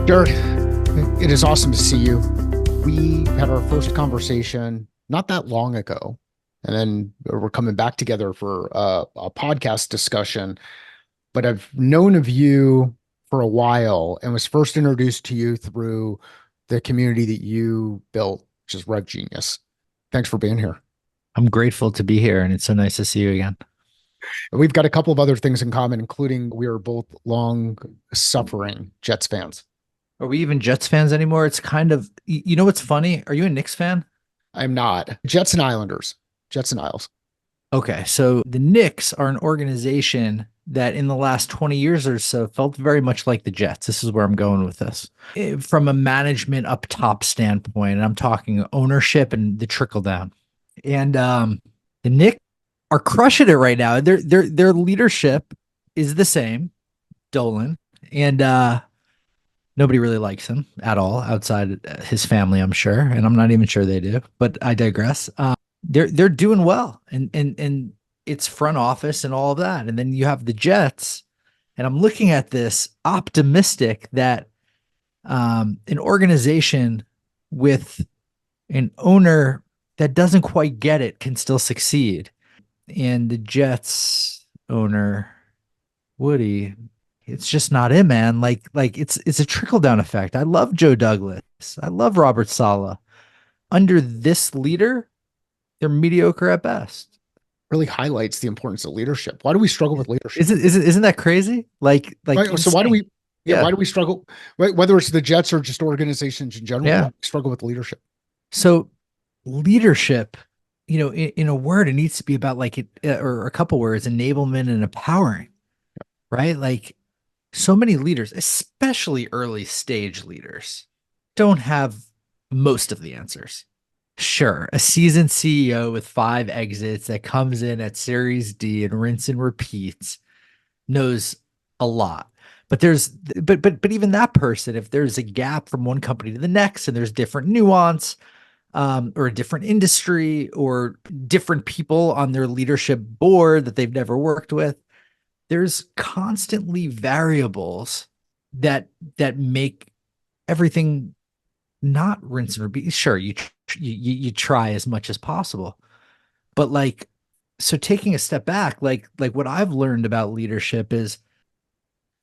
Jared, it is awesome to see you. We had our first conversation not that long ago, and then we're coming back together for a podcast discussion. But I've known of you for a while and was first introduced to you through the community that you built, which is RevGenius. Thanks for being here. I'm grateful to be here, and it's so nice to see you again. And we've got a couple of other things in common, including we are both long suffering Jets fans. Are we even Jets fans anymore? It's kind of, you know what's funny? Are you a Knicks fan? I'm not. Jets and Islanders, Jets and Isles. Okay, so the Knicks are an organization that in the last 20 years or so felt very much like the Jets. This is where I'm going with this. From a management up top standpoint, and I'm talking ownership and the trickle down. And the Knicks are crushing it right now. Their leadership is the same, Dolan, and nobody really likes him at all outside his family, I'm sure, and I'm not even sure they do. But I digress. They're doing well, and it's front office and all of that. And then you have the Jets, and I'm looking at this optimistic that an organization with an owner that doesn't quite get it can still succeed. And the Jets owner, Woody, it's just not it, man. Like it's a trickle down effect. I love Joe Douglas. I love Robert Saleh. Under this leader, they're mediocre at best. Really highlights the importance of leadership. Why do we struggle with leadership? Isn't that crazy? Like Right. So why do insane. we, yeah, Yeah. why do we struggle? Whether it's the Jets or just organizations in general, why Yeah. do we struggle with leadership? So leadership, in a word, it needs to be about like it, or a couple words, enablement and empowering, right? Like so many leaders, especially early stage leaders, don't have most of the answers. Sure, a seasoned CEO with 5 exits that comes in at Series D and rinse and repeats knows a lot. But but even that person, if there's a gap from one company to the next and there's different nuance, or a different industry or different people on their leadership board that they've never worked with, there's constantly variables that make everything not rinse and repeat. Sure, you try as much as possible, but like, so taking a step back, like what I've learned about leadership is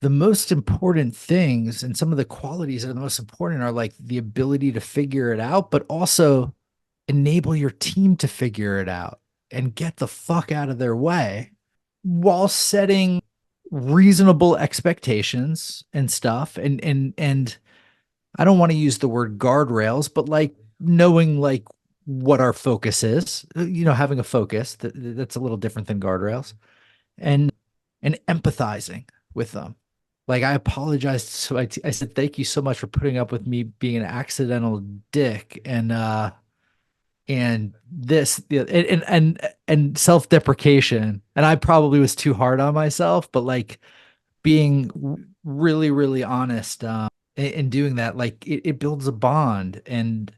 the most important things and some of the qualities that are the most important are like the ability to figure it out, but also enable your team to figure it out and get the fuck out of their way while setting reasonable expectations and stuff. And I don't want to use the word guardrails, but like knowing like what our focus is, having a focus that's a little different than guardrails, and and empathizing with them. Like I apologized, so I said thank you so much for putting up with me being an accidental dick, and this, and self-deprecation, and I probably was too hard on myself, but like being really honest, and doing that, like it builds a bond. And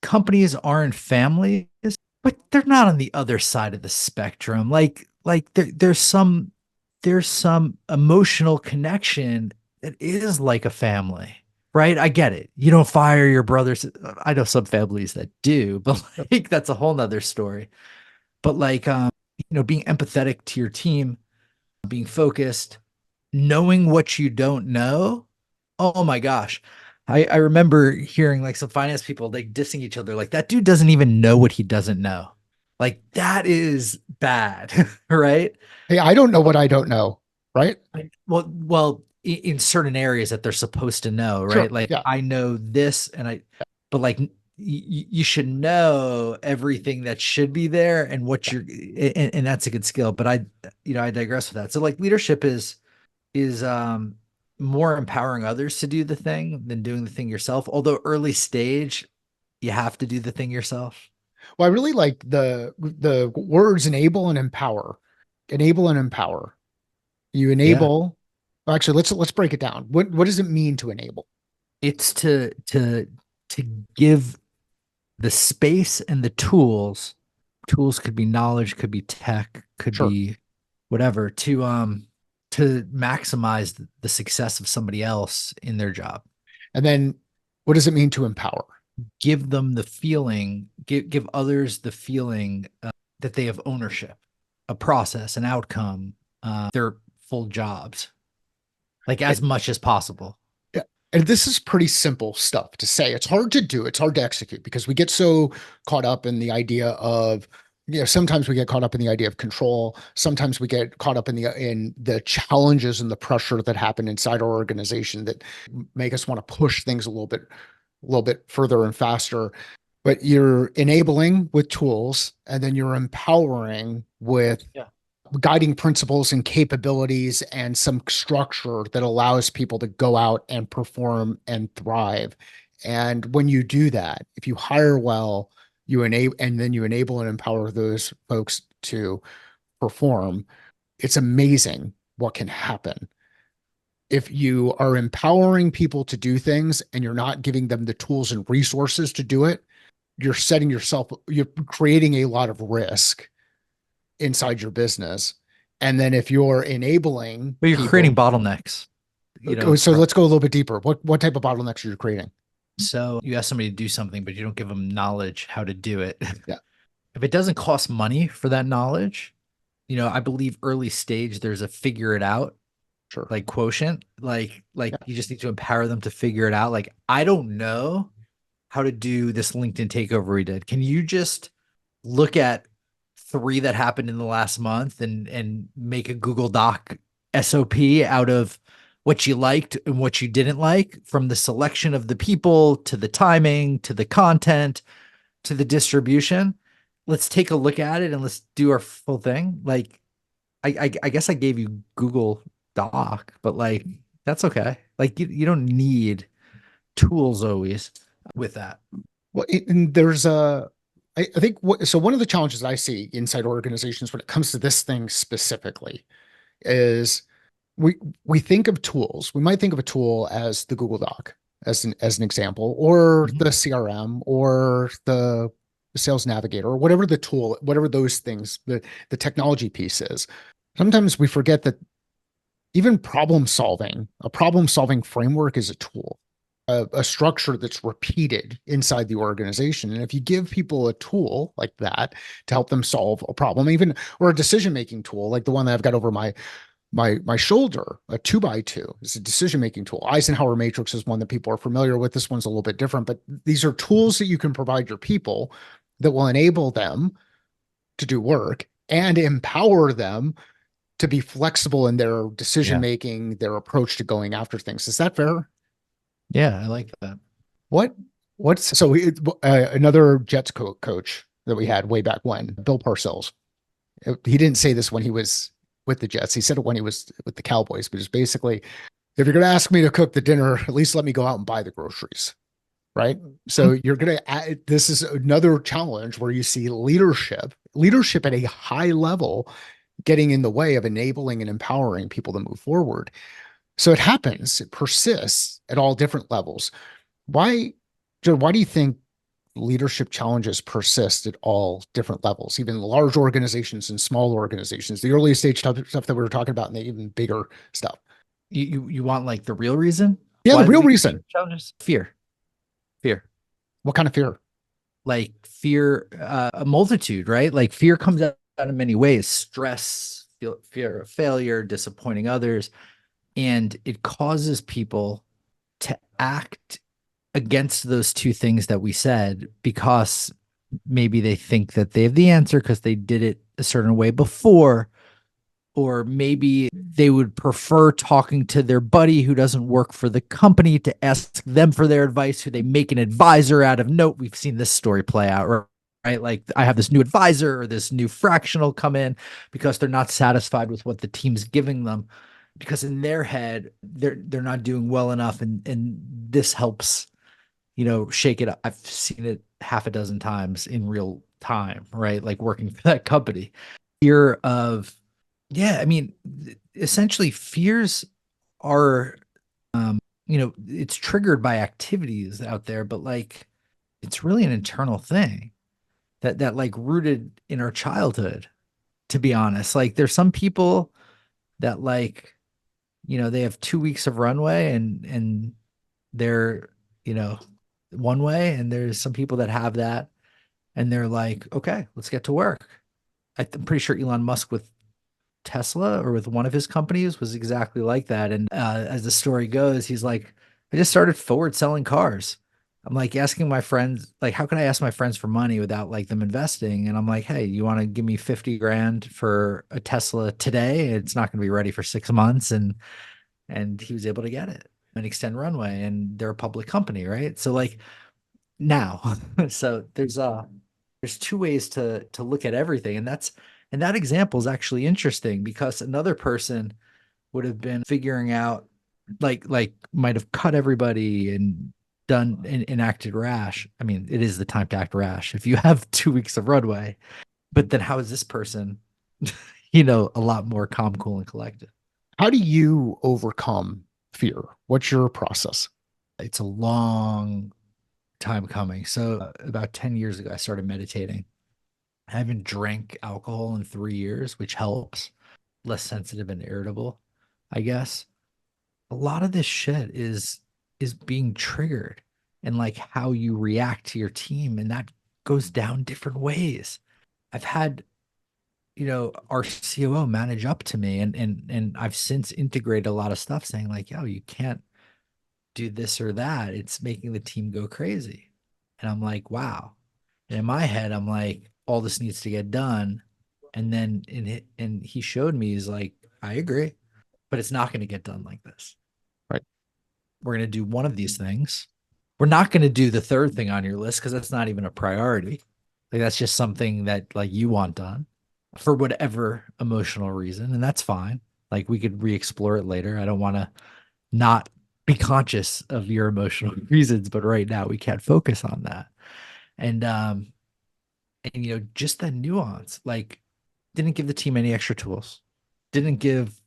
companies aren't families, but they're not on the other side of the spectrum. Like there's some emotional connection that is like a family, right? I get it. You don't fire your brothers. I know some families that do, but like that's a whole nother story. But like, being empathetic to your team, being focused, knowing what you don't know. Oh my gosh. I remember hearing like some finance people like dissing each other. Like that dude doesn't even know what he doesn't know. Like that is bad, right? Hey, I don't know what I don't know, right? Well, in certain areas that they're supposed to know, right? Sure. Like Yeah. I know this, but like you should know everything that should be there and what Yeah. you're, and that's a good skill. But I digress with that. So like leadership is more empowering others to do the thing than doing the thing yourself. Although early stage, you have to do the thing yourself. Well, I really like the words enable and empower. Enable and empower. You Yeah. enable. Well, actually, let's break it down. What does it mean to enable? It's to give the space and the tools. Tools could be knowledge, could be tech, could Sure. be whatever, to maximize the success of somebody else in their job. And then what does it mean to empower? Give them the feeling, give others the feeling that they have ownership, a process, an outcome, their full jobs, like And, as much as possible. yeah, and this is pretty simple stuff to say. It's hard to do. It's hard to execute because we get so caught up in the idea of, sometimes we get caught up in the idea of control. Sometimes we get caught up in the challenges and the pressure that happen inside our organization that make us want to push things a little bit further and faster. But you're enabling with tools, and then you're empowering with Yeah. guiding principles and capabilities and some structure that allows people to go out and perform and thrive. And when you do that, if you hire well, you enable and then you enable and empower those folks to perform, it's amazing what can happen. If you are empowering people to do things and you're not giving them the tools and resources to do it, you're creating a lot of risk inside your business. And then if you're enabling But you're creating people, bottlenecks, so let's go a little bit deeper. What type of bottlenecks are you creating? so you ask somebody to do something, but you don't give them knowledge how to do it. Yeah, If it doesn't cost money for that knowledge, I believe early stage there's a figure it out sure. like quotient. Like Yeah, you just need to empower them to figure it out. Like, I don't know how to do this LinkedIn takeover we did. Can you just look at three that happened in the last month and make a Google Doc SOP out of what you liked and what you didn't like, from the selection of the people to the timing to the content to the distribution? Let's take a look at it and let's do our full thing. Like, I guess I gave you Google Doc, but like that's okay. Like you don't need tools always with that. well, and there's I think so one of the challenges I see inside organizations when it comes to this thing specifically is we we think of tools. We might think of a tool as the Google Doc as an example, or Mhm. the CRM, or the Sales Navigator, or whatever the tool, whatever those things, the technology piece is. Sometimes we forget that even a problem solving framework is a tool, a structure that's repeated inside the organization. And if you give people a tool like that to help them solve a problem, even or a decision making tool like the one that I've got over my shoulder, a 2x2 is a decision making tool. Eisenhower matrix is one that people are familiar with. This one's a little bit different, but these are tools that you can provide your people that will enable them to do work and empower them to be flexible in their decision Yeah. making, their approach to going after things. Is that fair? Yeah, I like that. What what's so another Jets coach that we had way back when, Bill Parcells. He didn't say this when he was with the Jets. He said it when he was with the Cowboys, but it's basically, if you're going to ask me to cook the dinner, at least let me go out and buy the groceries. Right. So Mhm. you're going to, this is another challenge where you see leadership at a high level getting in the way of enabling and empowering people to move forward. So it happens, it persists at all different levels. Why, Joe, why do you think leadership challenges persist at all different levels, even large organizations and small organizations, the early stage stuff that we were talking about, and the even bigger stuff? You want like the real reason Yeah, the why real leadership reason. challenges? Fear. What kind of fear? Like fear, a multitude, right? Like fear comes out in many ways: stress, fear of failure, disappointing others, and it causes people to act against those two things that we said, because maybe they think that they have the answer because they did it a certain way before, or maybe they would prefer talking to their buddy who doesn't work for the company to ask them for their advice, who they make an advisor out of. Note, we've seen this story play out, right? Like, I have this new advisor or this new fractional come in because they're not satisfied with what the team's giving them, because in their head they're not doing well enough, and this helps shake it up. I've seen it half a dozen times in real time, right? Like working for that company. Fear of, yeah, I mean, essentially fears are, it's triggered by activities out there, but like it's really an internal thing that like rooted in our childhood, to be honest. Like there's some people that like, they have 2 weeks of runway and they're, you know, one way, and there's some people that have that and they're like, okay, let's get to work. I'm pretty sure Elon Musk with Tesla or with one of his companies was exactly like that. And as the story goes, he's like, I just started forward selling cars. I'm like asking my friends, like, how can I ask my friends for money without like them investing? And I'm like, hey, you want to give me 50 grand for a Tesla today? It's not going to be ready for 6 months. And he was able to get it and extend runway. And they're a public company, right? So like now, so there's two ways to look at everything. And that example is actually interesting because another person would have been figuring out like might have cut everybody and done and acted rash. I mean, it is the time to act rash if you have 2 weeks of runway. But then how is this person, a lot more calm, cool, and collected? How do you overcome fear? What's your process? It's a long time coming. So about 10 years ago, I started meditating. I haven't drank alcohol in 3 years, which helps. Less sensitive and irritable, I guess. A lot of this shit is being triggered and like how you react to your team, and that goes down different ways. I've had, our COO manage up to me, and I've since integrated a lot of stuff saying like, yo, you can't do this or that. It's making the team go crazy. And I'm like, wow. And in my head, I'm like, all this needs to get done. And then and he showed me, he's like, I agree, but it's not going to get done like this. Right. We're going to do one of these things. We're not going to do the third thing on your list because that's not even a priority. Like that's just something that like you want done for whatever emotional reason, and that's fine. Like we could re-explore it later. I don't want to not be conscious of your emotional reasons, but right now we can't focus on that. And just that nuance, like didn't give the team any extra tools, didn't give,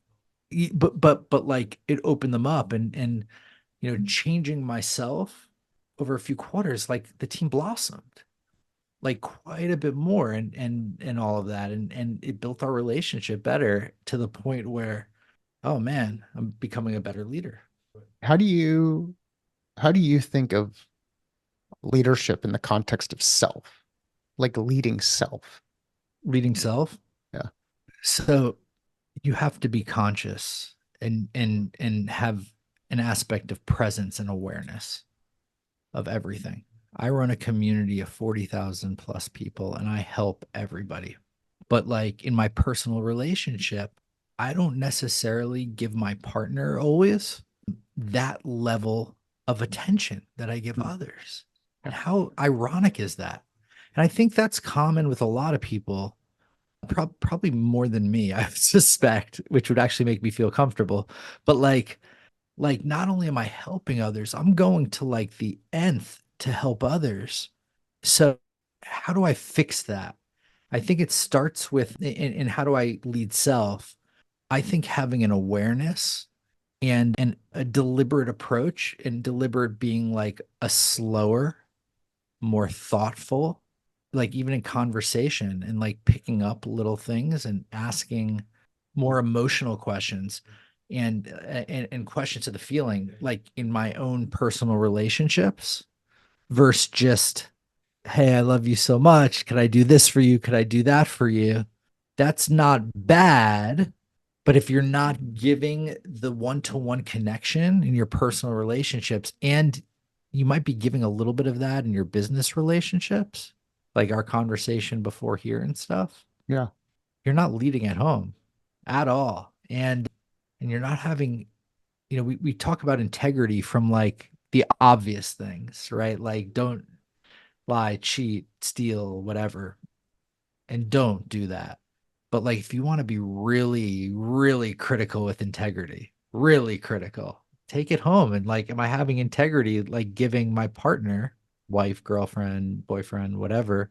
but like it opened them up, and changing myself over a few quarters, like the team blossomed like quite a bit more, and all of that, and it built our relationship better to the point where, oh man, I'm becoming a better leader. How do you how do you think of leadership in the context of self, like leading self? Leading self. Yeah. So you have to be conscious and have an aspect of presence and awareness of everything. I run a community of 40,000 plus people and I help everybody. But like in my personal relationship, I don't necessarily give my partner always that level of attention that I give others. Yeah. And how ironic is that? And I think that's common with a lot of people, probably more than me, I suspect, which would actually make me feel comfortable. But like not only am I helping others, I'm going to like the nth to help others. So how do I fix that? I think it starts with in how do I lead self? I think having an awareness and a deliberate approach, and deliberate being like a slower, more thoughtful, like even in conversation, and like picking up little things and asking more emotional questions, and questions to the feeling, like in my own personal relationships, versus just, hey, I love you so much. Could I do this for you? Could I do that for you? That's not bad. But if you're not giving the one-to-one connection in your personal relationships, and you might be giving a little bit of that in your business relationships, like our conversation before here and stuff, Yeah. you're not leading at home at all. And you're not having, we talk about integrity from like the obvious things, right? Like don't lie, cheat, steal, whatever, and don't do that. But like if you want to be really, really critical with integrity, really critical, take it home. And like, am I having integrity, like giving my partner, wife, girlfriend, boyfriend, whatever,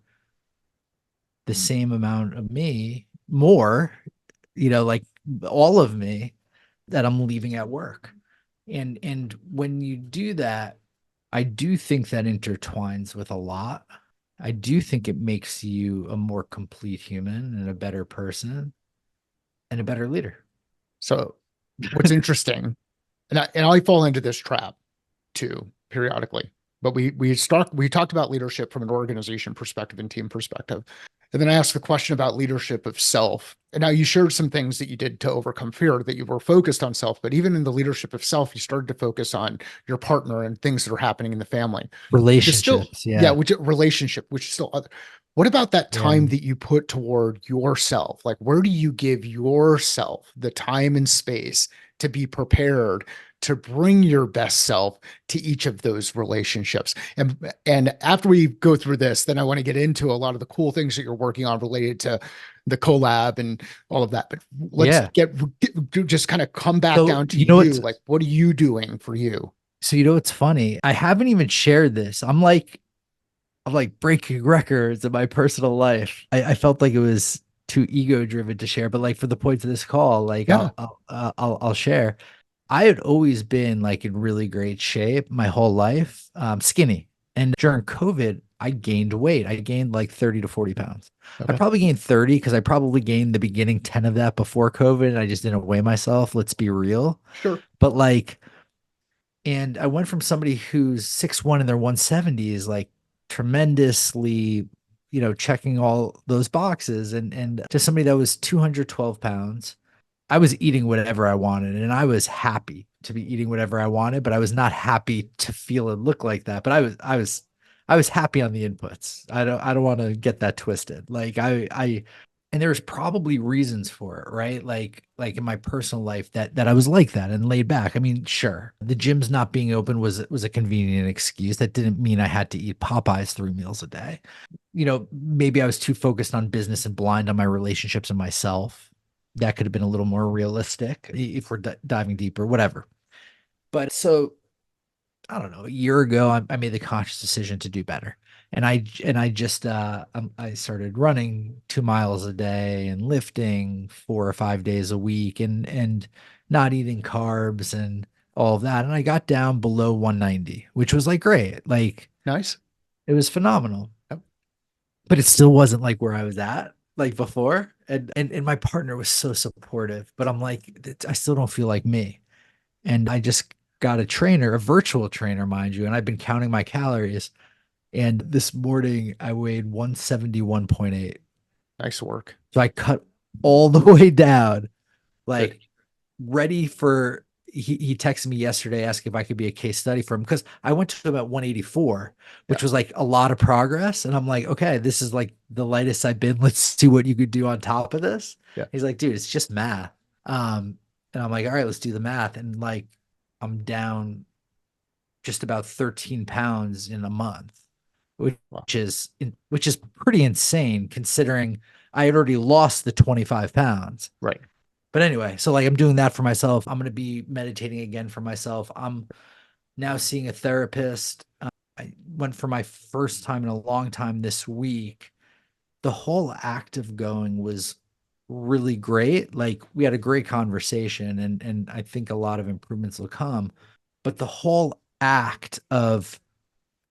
the same amount of me, more, like all of me that I'm leaving at work. And when you do that, I do think that intertwines with a lot. I do think it makes you a more complete human and a better person and a better leader. So what's interesting, and I fall into this trap to periodically. But we talked about leadership from an organization perspective and team perspective. And then I asked the question about leadership of self. And now you shared some things that you did to overcome fear, that you were focused on self, but even in the leadership of self, you started to focus on your partner and things that are happening in the family, which is still, Relationships. yeah, Yeah. which relationship, which is still other. What about that Yeah. time that you put toward yourself? Like, where do you give yourself the time and space to be prepared to bring your best self to each of those relationships? And after we go through this, then I want to get into a lot of the cool things that you're working on related to the collab and all of that. But let's Yeah. just kind of come back So, down to you. Like, what are you doing for you? what's funny? I haven't even shared this. I'm like breaking records in my personal life. I felt like it was too ego driven to share, but like for the points of this call, like Yeah. I'll share. I had always been like in really great shape my whole life, skinny. And during COVID, I gained weight. I gained like 30 to 40 pounds. I Okay. probably gained 30 because I probably gained the beginning 10 of that before COVID. And I just didn't weigh myself. Let's be real. Sure. But like, and I went from somebody who's 6'1" in their 170s, like tremendously, checking all those boxes, and to somebody that was 212 pounds. I was eating whatever I wanted and I was happy to be eating whatever I wanted, but I was not happy to feel and look like that. But I was happy on the inputs. I don't want to get that twisted. Like and there's probably reasons for it, right? Like in my personal life that I was like that and laid back. I mean, sure, the gym's not being open was a convenient excuse. That didn't mean I had to eat Popeyes 3 meals a day. Maybe I was too focused on business and blind on my relationships and myself. That could have been a little more realistic if we're diving deeper, whatever. But so I don't know, a year ago, I made the conscious decision to do better. And I just I started running 2 miles a day and lifting 4 or 5 days a week and not eating carbs and all of that. And I got down below 190, which was like great. Like Nice. it was phenomenal. Yep. But it still wasn't like where I was at like before. And my partner was so supportive, but I'm like, I still don't feel like me. And I just got a trainer, a virtual trainer, mind you, and I've been counting my calories. And this morning I weighed 171.8. Nice work. So I cut all the way down, Good. like ready for he texted me yesterday asking if I could be a case study for him because I went to about 184, Yeah. which was like a lot of progress. And I'm like, okay, this is like the lightest I've been. Let's see what you could do on top of this. Yeah. He's like, dude, it's just math. And I'm like, all right, let's do the math. And like I'm down just about 13 pounds in a month, which Wow. which is pretty insane considering I had already lost the 25 pounds. Right. But anyway, so like I'm doing that for myself. I'm going to be meditating again for myself. I'm now seeing a therapist. I went for my first time in a long time this week. The whole act of going was really great. Like we had a great conversation and I think a lot of improvements will come. But the whole act of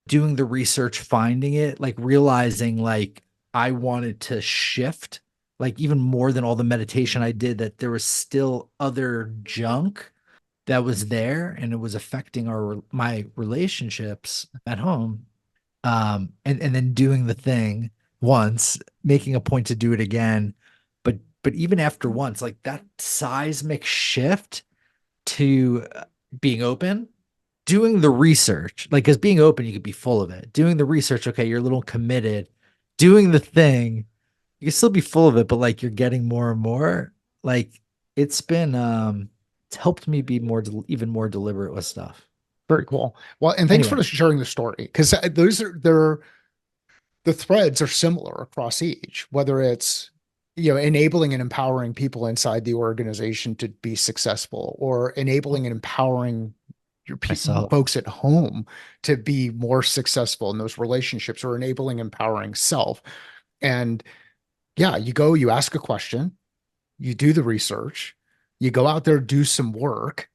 doing the research, finding it, like realizing like I wanted to shift, like even more than all the meditation I did, that there was still other junk that was there and it was affecting my relationships at home. And then doing the thing once, making a point to do it again. But even after once, like that seismic shift to being open, doing the research, like because being open, you could be full of it. Doing the research, okay, you're a little committed. Doing the thing, you can still be full of it, but like you're getting more and more. Like it's been it's helped me be even more deliberate with stuff. Very cool. Well, and thanks Anyway, for sharing the story because the threads are similar across each, whether it's enabling and empowering people inside the organization to be successful, or enabling and empowering your myself. folks at home to be more successful in those relationships, or enabling, empowering self. And yeah, you ask a question, you do the research, you go out there, do some work,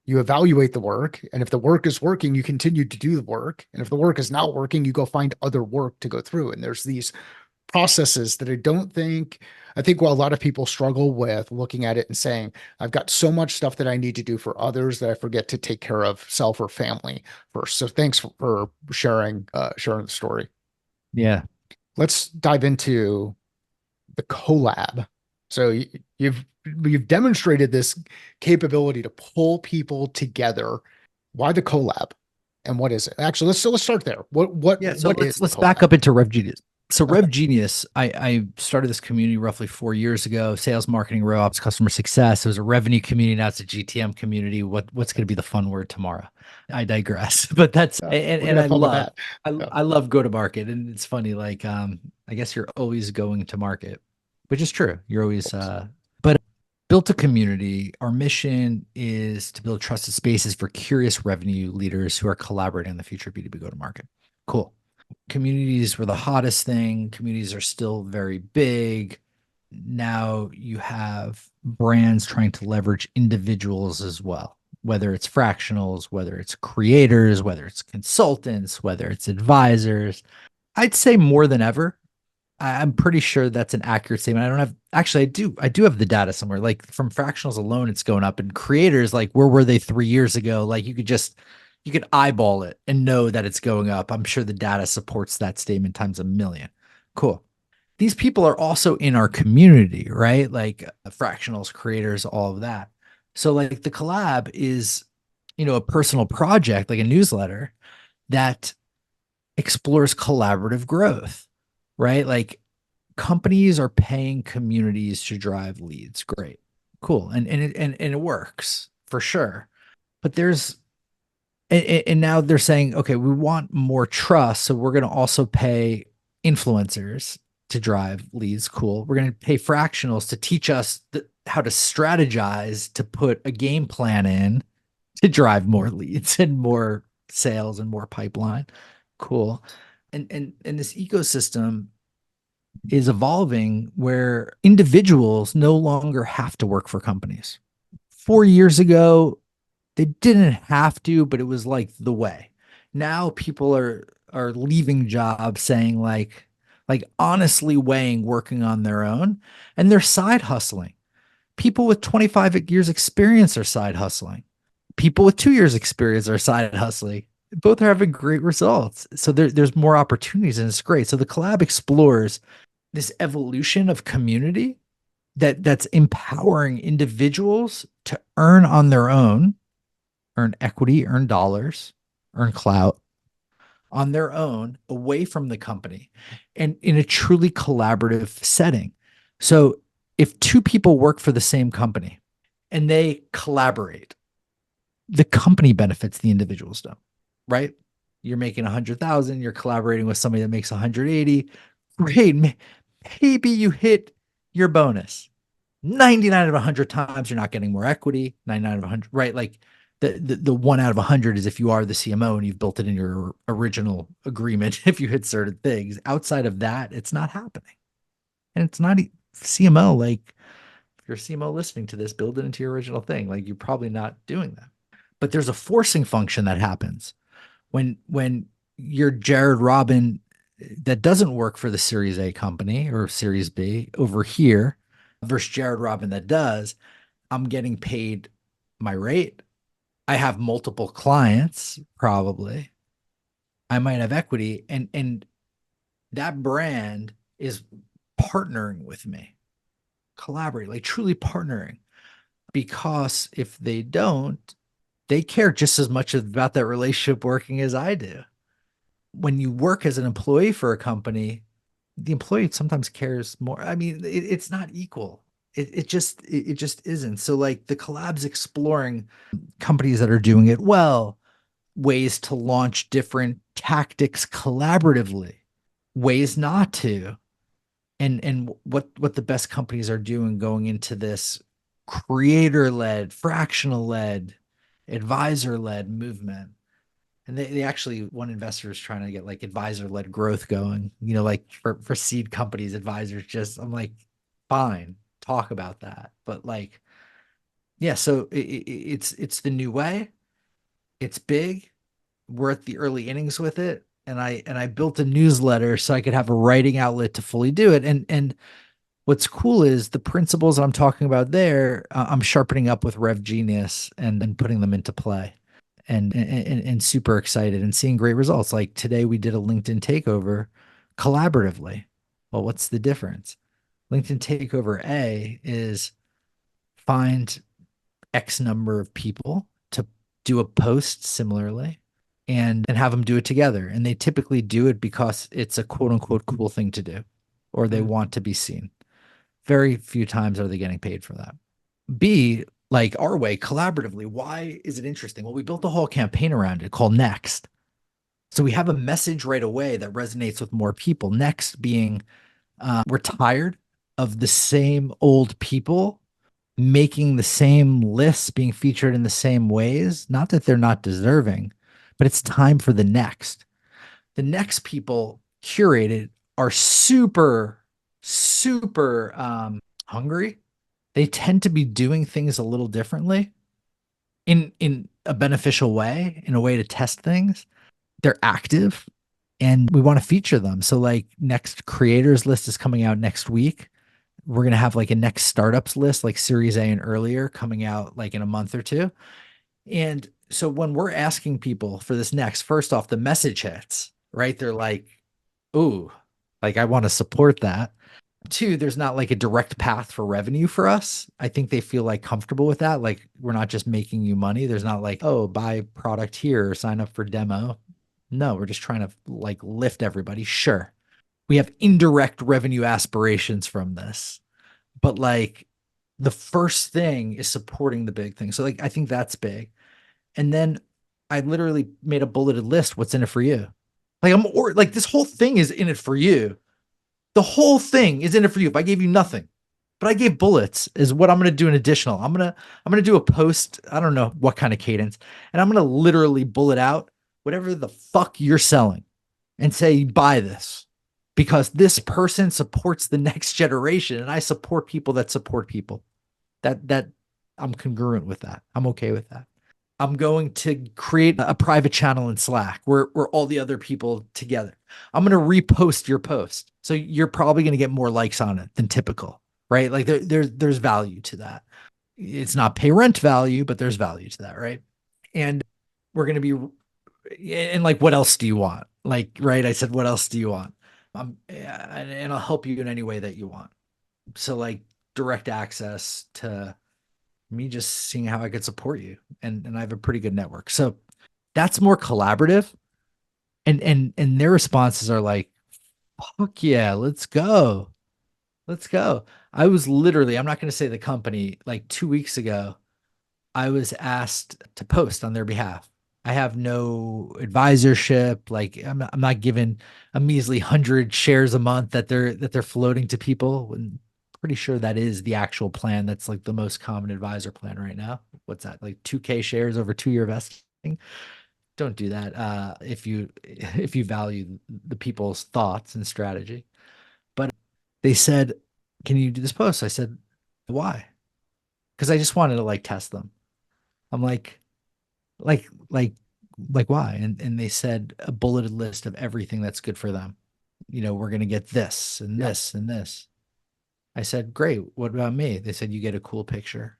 you evaluate the work. And if the work is working, you continue to do the work. And if the work is not working, you go find other work to go through. And there's these processes that I think while a lot of people struggle with looking at it and saying, I've got so much stuff that I need to do for others that I forget to take care of self or family first. So thanks for sharing the story. Yeah. Let's dive into the collab. So you've you've demonstrated this capability to pull people together. Why the collab? And what is it? Actually, let's start there. Yeah, so What is the let's back collab? up into RevGenius. So Okay. RevGenius, I started this community roughly 4 years ago. Sales, marketing, RevOps, customer success. It was a revenue community. Now it's a GTM community. What's going to be the fun word tomorrow? I digress. But that's We're and gonna I have fun with love that. I Yeah, I love go to market, and it's funny. Like I guess you're always going to market, which is true. You're always but built a community. Our mission is to build trusted spaces for curious revenue leaders who are collaborating on the future of B2B go to market. Cool. Communities were the hottest thing. Communities are still very big. Now you have brands trying to leverage individuals as well, whether it's fractionals, whether it's creators, whether it's consultants, whether it's advisors. I'd say more than ever. I'm pretty sure that's an accurate statement. I don't have actually I do have the data somewhere. Like from fractionals alone, it's going up. And creators, like where were they 3 years ago? Like you could eyeball it and know that it's going up. I'm sure the data supports that statement times a million. Cool. These people are also in our community, right? Like fractionals, creators, all of that. So like the collab is, a personal project, like a newsletter that explores collaborative growth, right? Like companies are paying communities to drive leads. Great. Cool. And it works for sure. But and now they're saying, okay, we want more trust. So we're going to also pay influencers to drive leads. Cool. We're going to pay fractionals to teach us how to strategize to put a game plan in to drive more leads and more sales and more pipeline. Cool. And this ecosystem is evolving where individuals no longer have to work for companies. 4 years ago, they didn't have to, but it was like the way. Now people are leaving jobs saying like honestly weighing working on their own, and they're side hustling. People with 25 years experience are side hustling. People with 2 years experience are side hustling. Both are having great results. So there's more opportunities and it's great. So the collab explores this evolution of community that's empowering individuals to earn on their own, earn equity, earn dollars, earn clout on their own away from the company and in a truly collaborative setting. So if two people work for the same company and they collaborate, the company benefits, the individuals don't, right? You're making 100,000, you're collaborating with somebody that makes 180. Great. Maybe you hit your bonus. 99 out of 100 times you're not getting more equity. 99 out of 100, right? Like the 1 out of 100 is if you are the CMO and you've built it in your original agreement, if you hit certain things. Outside of that, it's not happening. And it's not CMO. Like if you're a CMO listening to this, build it into your original thing. Like you're probably not doing that. But there's a forcing function that happens when you're Jared Robin that doesn't work for the Series A company or Series B over here versus Jared Robin that does. I'm getting paid my rate. I have multiple clients, probably. I might have equity, and that brand is partnering with me, collaborate, like truly partnering. Because if they don't, they care just as much about that relationship working as I do. When you work as an employee for a company, the employee sometimes cares more. I mean, it's not equal. It just isn't. So like the collabs exploring companies that are doing it well, ways to launch different tactics collaboratively, ways not to, and what the best companies are doing going into this creator-led, fractional-led, advisor-led movement. And they actually, one investor is trying to get like advisor-led growth going, like for seed companies, advisors just, I'm like, fine, talk about that. But like, yeah, so it's the new way. It's big. We're at the early innings with it. and I built a newsletter so I could have a writing outlet to fully do it. And what's cool is the principles I'm talking about there, I'm sharpening up with RevGenius and putting them into play. And super excited and seeing great results. Like today we did a LinkedIn takeover collaboratively. Well, what's the difference? LinkedIn takeover A is find X number of people to do a post similarly and have them do it together. And they typically do it because it's a quote unquote cool thing to do, or they Mm. want to be seen. Very few times are they getting paid for that. B, like our way, collaboratively. Why is it interesting? Well, we built a whole campaign around it called Next. So we have a message right away that resonates with more people. Next being, we're tired of the same old people making the same lists, being featured in the same ways. Not that they're not deserving, but it's time for the next. The next people curated are super, super hungry. They tend to be doing things a little differently in a beneficial way, in a way to test things. They're active and we want to feature them. So like next creators list is coming out next week. We're going to have like a next startups list, like Series A and earlier, coming out like in a month or two. And so when we're asking people for this next, first off, the message hits, right? They're like, ooh, like I want to support that. Two, there's not like a direct path for revenue for us. I think they feel like comfortable with that. Like we're not just making you money. There's not like, oh, buy product here, or sign up for demo. No, we're just trying to like lift everybody. Sure. We have indirect revenue aspirations from this, but like the first thing is supporting the big thing. So like I think that's big. And then I literally made a bulleted list. What's in it for you? Like or like this whole thing is in it for you. The whole thing is in it for you. If I gave you nothing, but I gave bullets is what I'm going to do an additional. I'm going to do a post. I don't know what kind of cadence, and I'm going to literally bullet out whatever the fuck you're selling and say buy this because this person supports the next generation and I support people that support people. That I'm congruent with that. I'm okay with that. I'm going to create a private channel in Slack where all the other people together. I'm going to repost your post. So you're probably going to get more likes on it than typical, right? Like there's value to that. It's not pay rent value, but there's value to that, right? And we're going to be, and like, what else do you want? Like, right? I said, what else do you want? And I'll help you in any way that you want. So like direct access to me just seeing how I could support you. And I have a pretty good network. So that's more collaborative. And their responses are like, fuck yeah, let's go. Let's go. I was literally, I'm not going to say the company, like 2 weeks ago, I was asked to post on their behalf. I have no advisorship. Like I'm not given a measly 100 shares a month that they're floating to people. And pretty sure that is the actual plan. That's like the most common advisor plan right now. What's that? Like 2K shares over 2 year vesting. Don't do that. If you value the people's thoughts and strategy. But they said, "Can you do this post?" I said, "Why?" Because I just wanted to like test them. I'm like like like why? And they said a bulleted list of everything that's good for them. We're gonna get this and Yeah. this and this. I said, great. What about me? They said you get a cool picture.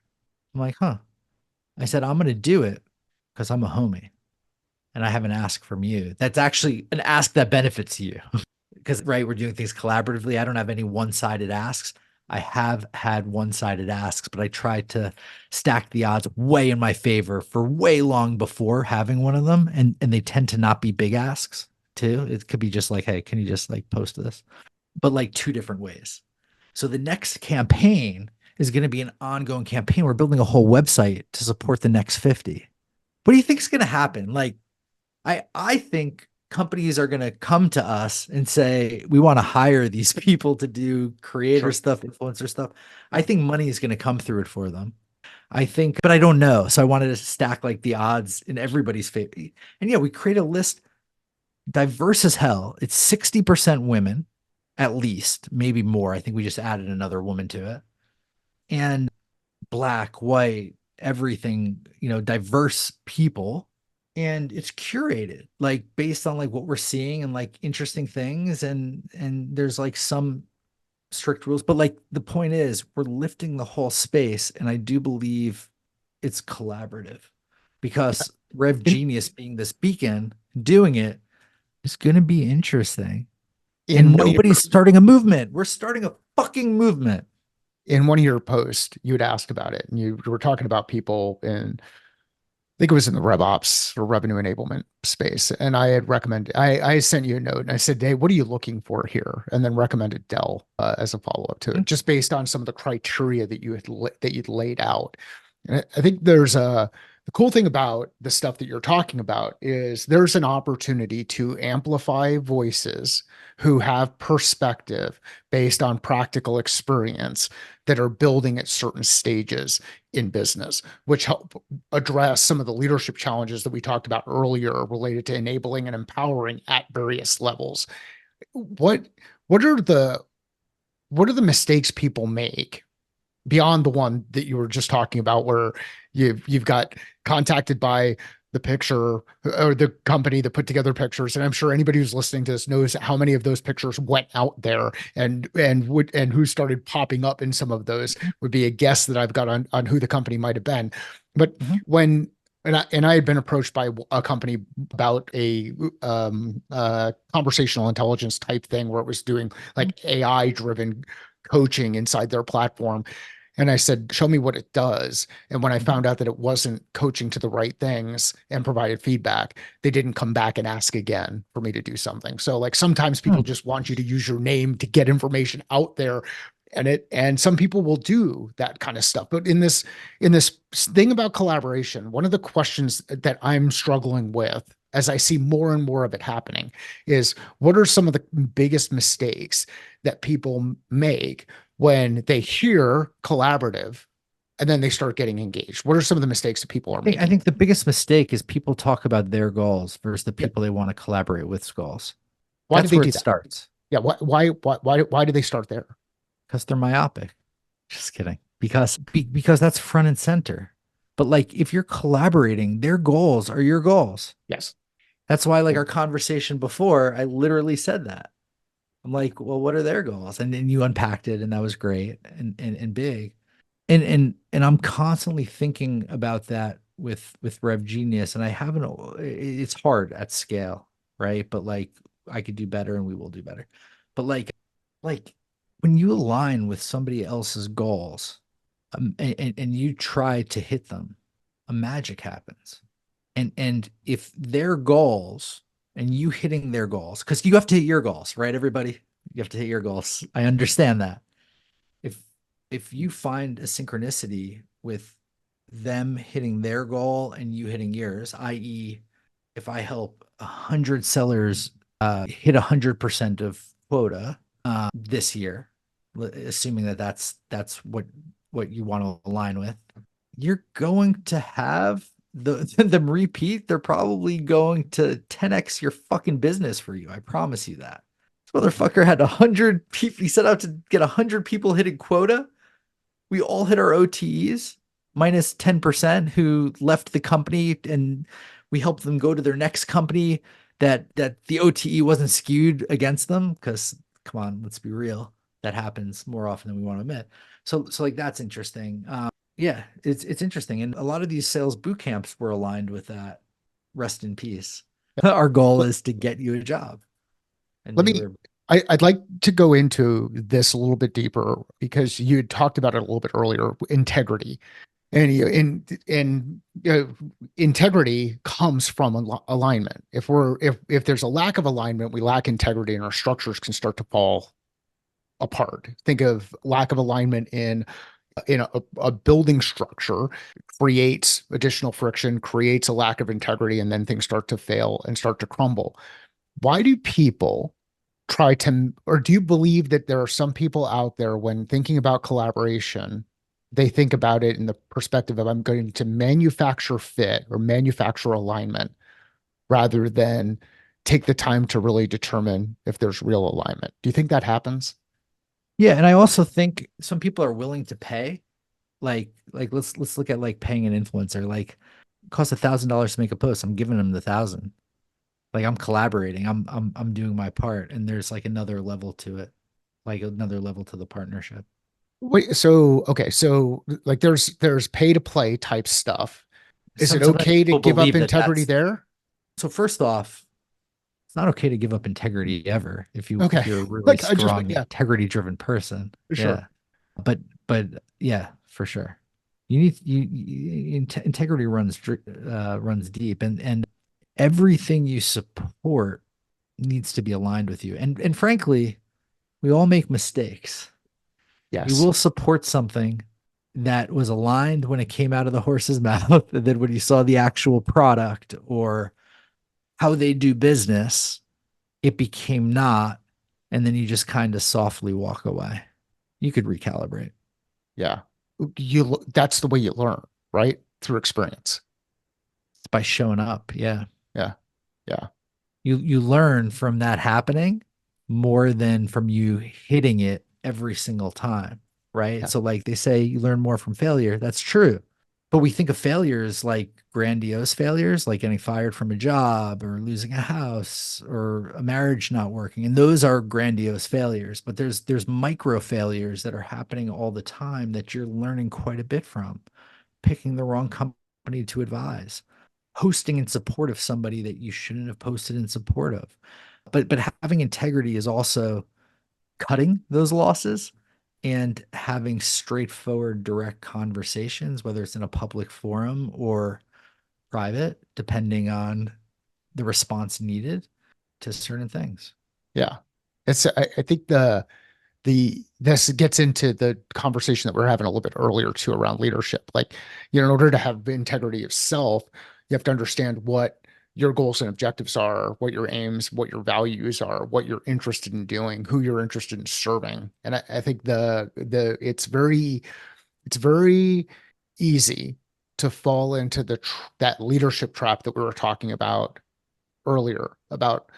I'm like, huh. I said, I'm gonna do it because I'm a homie and I have an ask from you. That's actually an ask that benefits you. Because right, we're doing things collaboratively. I don't have any one-sided asks. I have had one-sided asks, but I tried to stack the odds way in my favor for way long before having one of them. And they tend to not be big asks too. It could be just like, hey, can you just like post this? But like two different ways. So the next campaign is going to be an ongoing campaign. We're building a whole website to support the next 50. What do you think is going to happen? Like I think companies are going to come to us and say, we want to hire these people to do creator Sure. stuff, influencer stuff. I Yeah. think money is going to come through it for them. I think, but I don't know. So I wanted to stack like the odds in everybody's favor. And yeah, we create a list diverse as hell. It's 60% women, at least, maybe more. I think we just added another woman to it. And black, white, everything, diverse people and it's curated like based on like what we're seeing and like interesting things, and there's like some strict rules, but like the point is we're lifting the whole space, and I do believe it's collaborative because In RevGenius being this beacon doing it is going to be interesting. in And one of your nobody's starting a movement. We're starting a fucking movement. in one of your posts, you had asked about it, and you were talking about people in, I think it was in the RevOps or revenue enablement space. And I had recommended, I sent you a note and I said, hey, what are you looking for here? And then recommended Dell as a follow up to it, just based on some of the criteria that that you'd laid out. And I think the cool thing about the stuff that you're talking about is there's an opportunity to amplify voices who have perspective based on practical experience that are building at certain stages in business, which help address some of the leadership challenges that we talked about earlier related to enabling and empowering at various levels. What what are the mistakes people make beyond the one that you were just talking about where you've got contacted by the picture or the company that put together pictures, and I'm sure anybody who's listening to this knows how many of those pictures went out there and who started popping up in some of those would be a guess that I've got on who the company might have been. But Mhm, when and I had been approached by a company about a conversational intelligence type thing where it was doing mhm, like AI driven coaching inside their platform. And I said, show me what it does. And when I mhm, found out that it wasn't coaching to the right things and provided feedback, they didn't come back and ask again for me to do something. So like sometimes people mhm. just want you to use your name to get information out there. And some people will do that kind of stuff. But in this thing about collaboration, one of the questions that I'm struggling with as I see more and more of it happening is what are some of the biggest mistakes that people make when they hear collaborative and then they start getting engaged? What are some of the mistakes that people are I making? think the biggest mistake is people talk about their goals versus the Yeah. people they want to collaborate with's goals. Why do That's they where do it that? starts Yeah. Why do they start there? because they're myopic. Just kidding. Because that's front and center. But like if you're collaborating, their goals are your goals. Yes. That's why like our conversation before, I literally said that. I'm like, well, what are their goals? And then you unpacked it, and that was great and big. And I'm constantly thinking about that with Rev Genius, and I haven't. It's hard at scale, right? But like, I could do better, and we will do better. But like when you align with somebody else's goals, and you try to hit them, a magic happens. And if their goals and you hitting their goals, because you have to hit your goals, right, everybody? You have to hit your goals. I understand that. If if you find a synchronicity with them hitting their goal and you hitting yours, i.e., if I help 100 sellers hit 100% of quota this year, assuming that that's what you want to align with, you're going to have them repeat. They're probably going to 10x your fucking business for you. I promise you that. This motherfucker had 100 people. He set out to get 100 people hitting quota. We all hit our OTEs, minus 10% who left the company, and we helped them go to their next company that the OTE wasn't skewed against them. Because come on, let's be real, that happens more often than we want to admit. So like that's interesting. Yeah, it's interesting, and a lot of these sales boot camps were aligned with that. Rest in peace. Our goal Let, is to get you a job, and let they me were. I'd like to go into this a little bit deeper because you had talked about it a little bit earlier, integrity. And integrity comes from alignment. If there's a lack of alignment, we lack integrity, and our structures can start to fall apart. Think of lack of alignment in a building structure creates additional friction, creates a lack of integrity, and then things start to fail and start to crumble. Why do people try to, or do you believe that there are some people out there when thinking about collaboration, they think about it in the perspective of I'm going to manufacture fit or manufacture alignment rather than take the time to really determine if there's real alignment? Do you think that happens? Yeah, and I also think some people are willing to pay. Like let's look at like paying an influencer. Like It costs $1,000 to make a post. I'm giving them the thousand. Like I'm collaborating. I'm doing my part. And there's like another level to it, like another level to the partnership. Wait, so okay, so like there's pay to play type stuff. Is it Sometimes okay to people give up believe that integrity that's there? so. First off, it's not okay to give up integrity ever if Okay. you're a really Like I just strong yeah, integrity driven person. sure. Yeah. But yeah, for sure. You need integrity runs deep, and everything you support needs to be aligned with you. And frankly, we all make mistakes. You Yes. will support something that was aligned when it came out of the horse's mouth, and then when you saw the actual product or how they do business, it became not, and then you just kind of softly walk away. You could recalibrate Yeah. That's the way you learn, right? Through experience. by showing up. Yeah. Yeah. Yeah. You learn from that happening more than from you hitting it every single time, right? Yeah. So like they say you learn more from failure. That's true. But we think of failures like grandiose failures, like getting fired from a job or losing a house or a marriage not working. And those are grandiose failures, but there's micro failures that are happening all the time that you're learning quite a bit from. Picking the wrong company to advise, posting in support of somebody that you shouldn't have posted in support of. But having integrity is also cutting those losses and having straightforward, direct conversations, whether it's in a public forum or private, depending on the response needed to certain things. Yeah. I think the this gets into the conversation that we are having a little bit earlier too around leadership. Like, in order to have integrity of self, you have to understand what your goals and objectives are, what your aims, what your values are, what you're interested in doing, who you're interested in serving. And I think it's very easy to fall into that leadership trap that we were talking about earlier about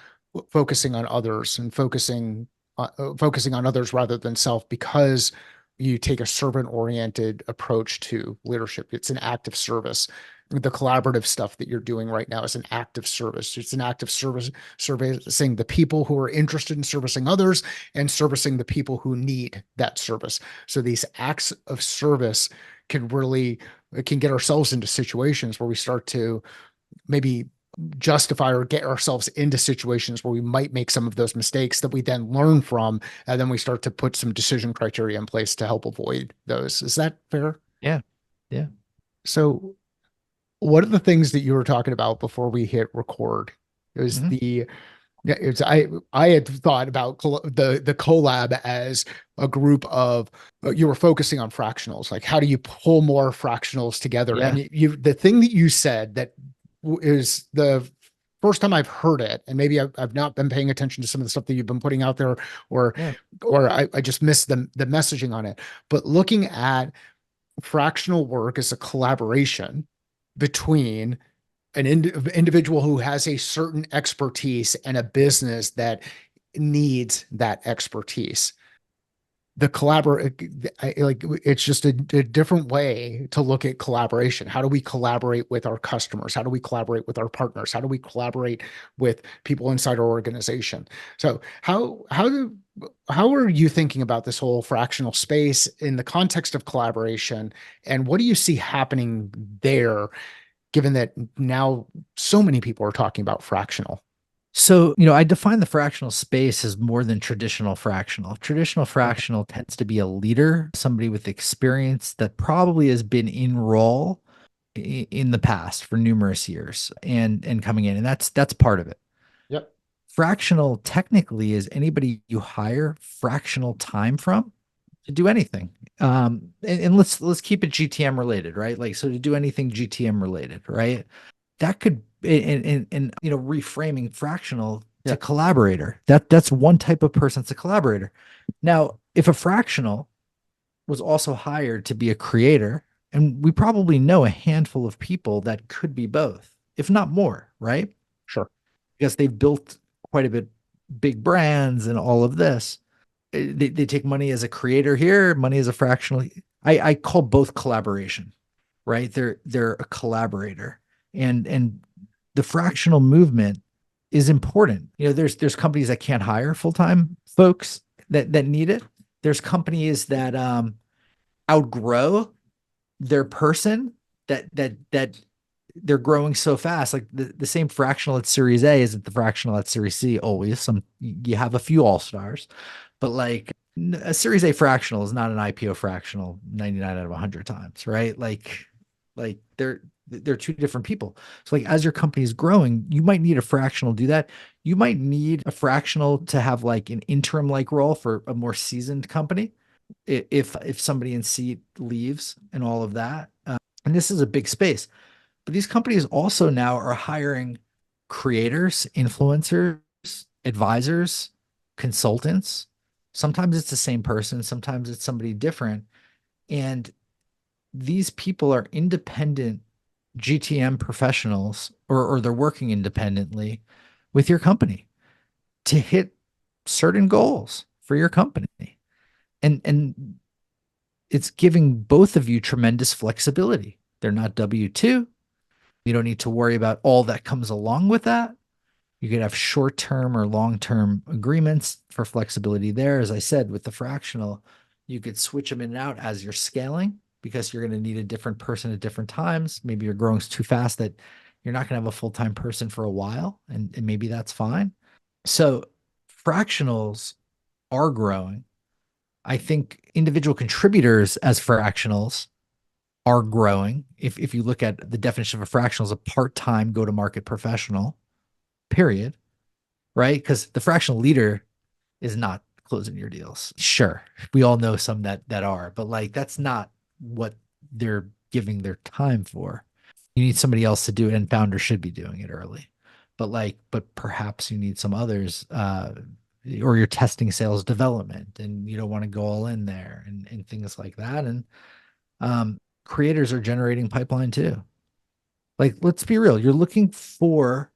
focusing on others and focusing on others rather than self because you take a servant oriented approach to leadership. It's an act of service. The collaborative stuff that you're doing right now is an act of service. It's an act of service, servicing the people who are interested in servicing others and servicing the people who need that service. So these acts of service can get ourselves into situations where we start to maybe justify or get ourselves into situations where we might make some of those mistakes that we then learn from, and then we start to put some decision criteria in place to help avoid those. Is that fair? Yeah. Yeah. So, what are the things that you were talking about before we hit record? It was Mhm. the yeah, I had thought about the collab as a group of you were focusing on fractionals, like how do you pull more fractionals together? Yeah. And the thing that you said that is the first time I've heard it, and maybe I've not been paying attention to some of the stuff that you've been putting out there, or Yeah. I just missed the messaging on it. But looking at fractional work as a collaboration between individual who has a certain expertise and a business that needs that expertise. The collaborate like it's just a different way to look at collaboration. How do we collaborate with our customers? How do we collaborate with our partners? How do we collaborate with people inside our organization? So how are you thinking about this whole fractional space in the context of collaboration, and what do you see happening there given that now so many people are talking about fractional? So, I define the fractional space as more than traditional fractional. Traditional Okay. fractional tends to be a leader, somebody with experience that probably has been in role in the past for numerous years and coming in, and that's part of it. Yep. Fractional technically is anybody you hire fractional time from to do anything. And let's keep it GTM related, right? Like so to do anything GTM related, right? That could and reframing fractional to Yeah. collaborator. That's one type of person that's a collaborator. Now, if a fractional was also hired to be a creator, and we probably know a handful of people that could be both, if not more, right? Sure. Because they've built quite a bit big brands and all of this. They take money as a creator here, money as a fractional. I call both collaboration, right? They're a collaborator. And the fractional movement is important. There's companies that can't hire full-time folks that need it. There's companies that outgrow their person, that they're growing so fast. Like the same fractional at Series A isn't the fractional at Series C always. You have a few all-stars, but like a Series A fractional is not an IPO fractional 99 out of 100 times, right? Like they're two different people. So like as your company is growing, you might need a fractional to do that. You might need a fractional to have like an interim like role for a more seasoned company if somebody in seat leaves and all of that. And this is a big space. But these companies also now are hiring creators, influencers, advisors, consultants. Sometimes it's the same person, sometimes it's somebody different. And these people are independent GTM professionals, or they're working independently with your company to hit certain goals for your company. And it's giving both of you tremendous flexibility. They're not W-2. You don't need to worry about all that comes along with that. You could have short-term or long-term agreements for flexibility there. As I said, with the fractional, you could switch them in and out as you're scaling because you're going to need a different person at different times. Maybe you're growing too fast that you're not going to have a full-time person for a while, and maybe that's fine. So fractionals are growing. I think individual contributors as fractionals are growing. If you look at the definition of a fractional as a part-time go-to-market professional, period, right? Because the fractional leader is not closing your deals. Sure, we all know some that are, but like that's not what they're giving their time for. You need somebody else to do it, and founders should be doing it early. But perhaps you need some others, or you're testing sales development, and you don't want to go all in there, and things like that. And creators are generating pipeline too. Like, let's be real. You're looking for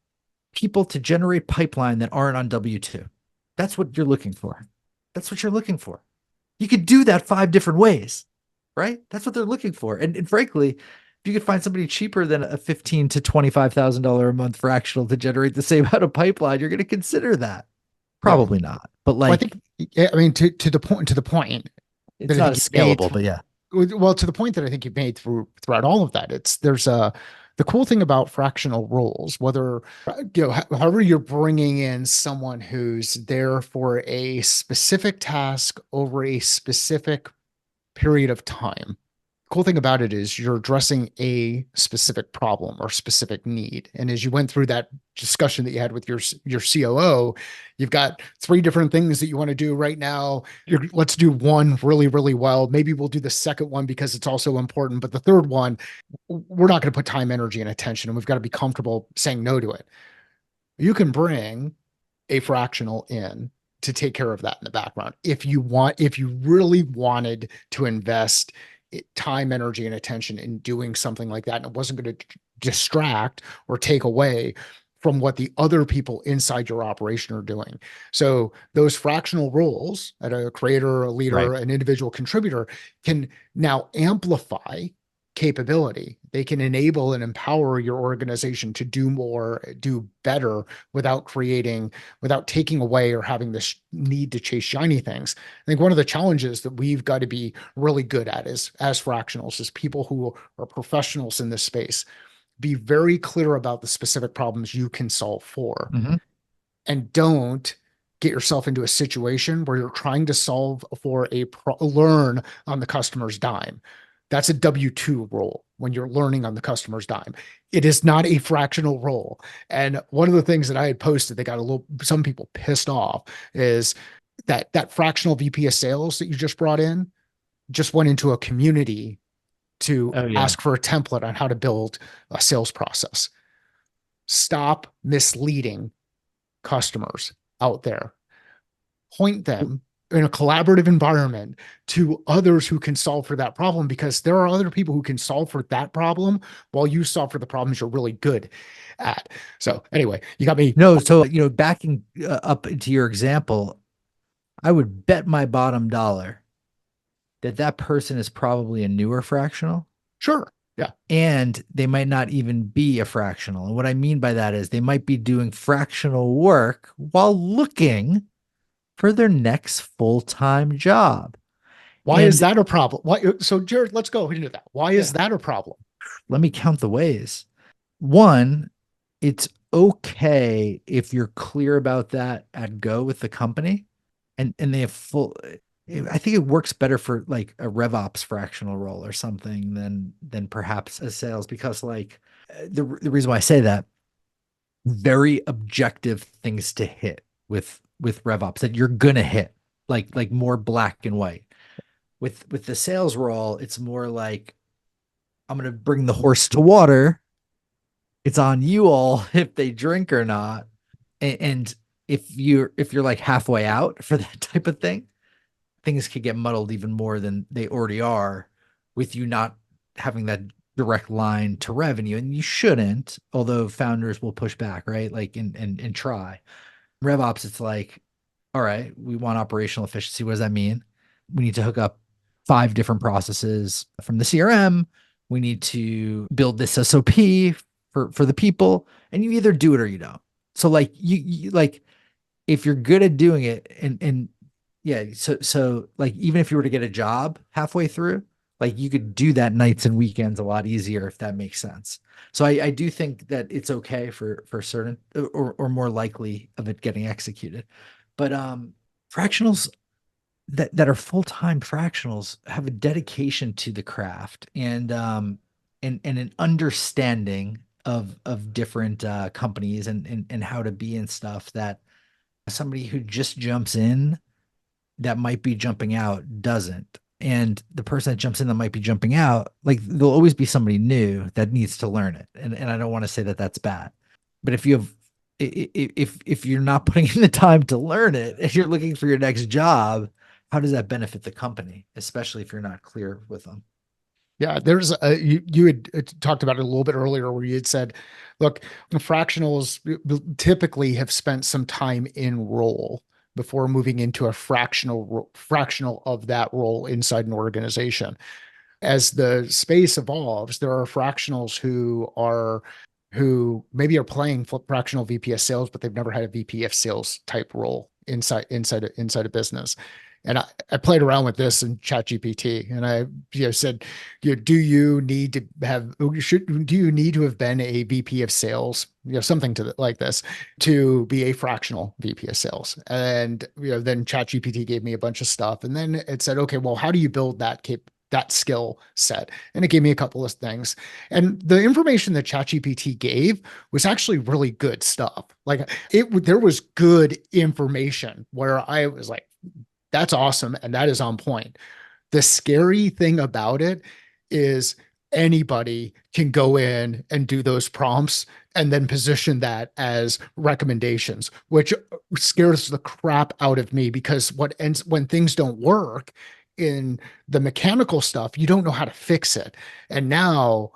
people to generate pipeline that aren't on W-2. That's what you're looking for. That's what you're looking for. You could do that 5 different ways, right? That's what they're looking for. And frankly, if you could find somebody cheaper than a $15,000 to $25,000 a month fractional to generate the same amount of pipeline, you're going to consider that. Yeah. Probably not. But Well, I like, think, yeah, I mean, to the point it's that I not think as you've made, scalable, but yeah. well, to the point that I think you've made throughout all of that, there's a the cool thing about fractional roles, whether however you're bringing in someone who's there for a specific task over a specific period of time. Cool thing about it is you're addressing a specific problem or specific need. And as you went through that discussion that you had with your COO, you've got 3 different things that you want to do right now. Let's do one really, really well. Maybe we'll do the second one because it's also important. But the third one, we're not going to put time, energy, and attention, and we've got to be comfortable saying no to it. You can bring a fractional in to take care of that in the background. If you really wanted to invest time, energy, and attention in doing something like that, and it wasn't going to distract or take away from what the other people inside your operation are doing. So those fractional roles at a creator, a Right. leader, an individual contributor can now amplify capability. They can enable and empower your organization to do more, do better without taking away or having this need to chase shiny things. I think one of the challenges that we've got to be really good at is as fractionals, is people who are professionals in this space, be very clear about the specific problems you can solve for, Mhm. and don't get yourself into a situation where you're trying to solve for learn on the customer's dime. That's a W-2 role when you're learning on the customer's dime. It is not a fractional role. And one of the things that I had posted that got some people pissed off is that fractional VP of sales that you just brought in just went into a community to Oh yeah. ask for a template on how to build a sales process. Stop misleading customers out there. Point them in a collaborative environment to others who can solve for that problem, because there are other people who can solve for that problem while you solve for the problems you're really good at. So anyway, you got me. No, so backing up into your example, I would bet my bottom dollar that that person is probably a newer fractional, Sure. Yeah. and they might not even be a fractional. And what I mean by that is they might be doing fractional work while looking for their next full-time job. Why is And that a problem? Why? So, Jared, let's go into that. Why is yeah, that a problem? let me count the ways. One, it's okay if you're clear about that at go with the company and they have full. I think it works better for like a RevOps fractional role or something than perhaps a sales, because like the reason why I say that, very objective things to hit with RevOps that you're gonna hit, like more black and white. With the sales role, it's more like I'm gonna bring the horse to water. It's on you all if they drink or not. And if you're like halfway out for that type of thing, things could get muddled even more than they already are, with you not having that direct line to revenue. And you shouldn't, although founders will push back, right? Like and try. RevOps, it's like, all right, we want operational efficiency. What does that mean? We need to hook up 5 different processes from the CRM. We need to build this SOP for the people, and you either do it or you don't. So like you like, if you're good at doing it, and yeah, so like even if you were to get a job halfway through, like you could do that nights and weekends a lot easier, if that makes sense. So I do think that it's okay for certain, or more likely of it getting executed. But fractionals that are full-time fractionals have a dedication to the craft, and an understanding of different companies and how to be and stuff, that somebody who just jumps in that might be jumping out doesn't. And the person that jumps in that might be jumping out, like there'll always be somebody new that needs to learn it. And I don't want to say that that's bad, but if you have, if you're not putting in the time to learn it, if you're looking for your next job, how does that benefit the company, especially if you're not clear with them? Yeah, there's you had talked about it a little bit earlier where you had said, look, the fractionals typically have spent some time in role before moving into a fractional of that role inside an organization. As the space evolves, there are fractionals who maybe are playing fractional VP of sales, but they've never had a VP of sales type role inside a business. And I played around with this in ChatGPT, and I said, do you need to have do you need to have been a VP of sales, something like this, to be a fractional VP of sales? And then ChatGPT gave me a bunch of stuff, and then it said, okay, well, how do you build that skill set? And it gave me a couple of things. And the information that ChatGPT gave was actually really good stuff. Like there was good information where I was like, that's awesome. And that is on point. The scary thing about it is anybody can go in and do those prompts and then position that as recommendations, which scares the crap out of me, because when things don't work in the mechanical stuff, you don't know how to fix it. And now